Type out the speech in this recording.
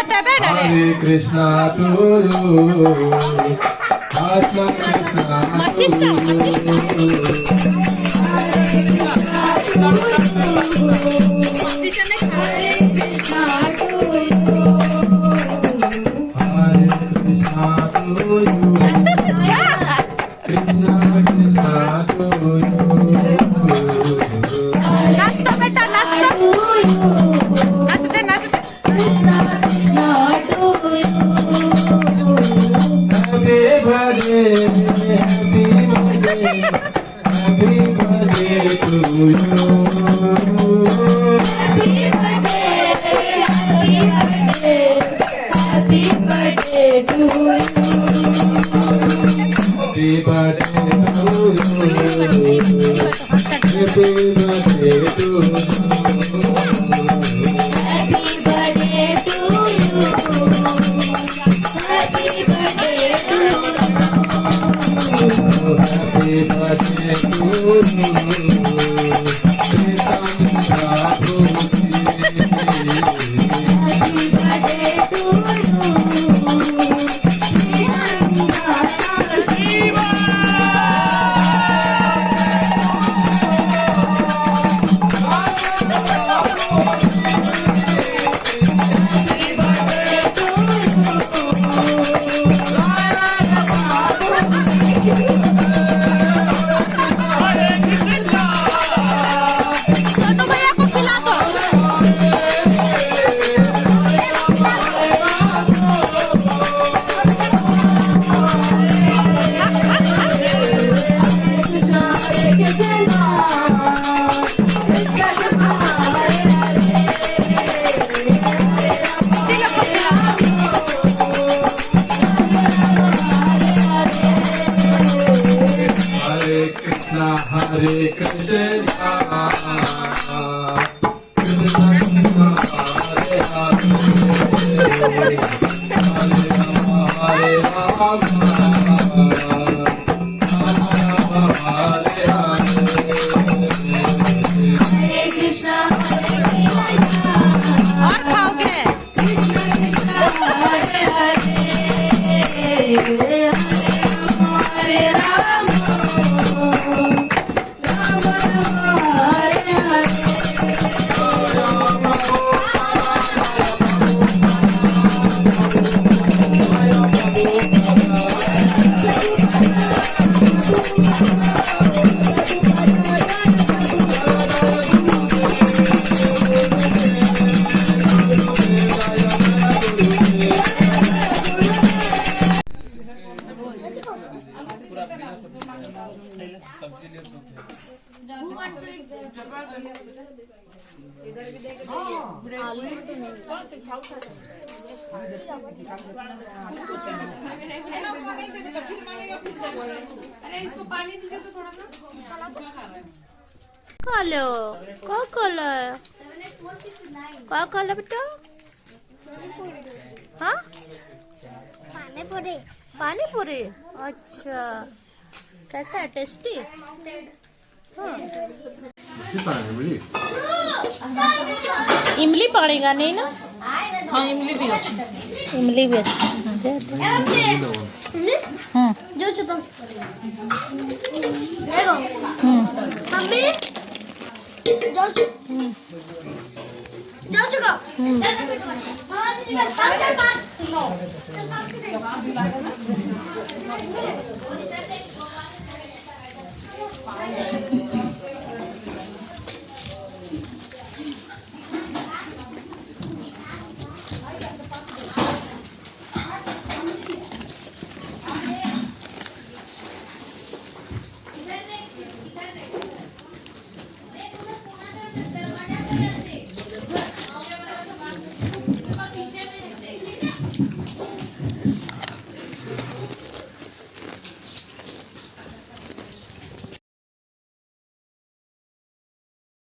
होते बहन रे Hare Krishna to you. Krishna Krishna मचिष्ट to you. Hare Krishna to you. Krishna Krishna to you. नाचतो बेटा नाचतो नाचते नाचते Happy birthday, happy birthday, happy birthday to you. Happy birthday to you. Happy birthday to you. Happy birthday to you. छोटू भैया को खिला दो Hare Krishna, Hare Krishna, Krishna Krishna, Hare Hare, Hare Rama, Hare Rama, और खाओगे Kalau, kau kalau, betul? हाँ? पानी पूरी अच्छा कैसा है टेस्टी हाँ इमली पड़ेगा नहीं ना हाँ इमली भी अच्छी इमली भी अच्छी हाँ मम्मी जाओ चुका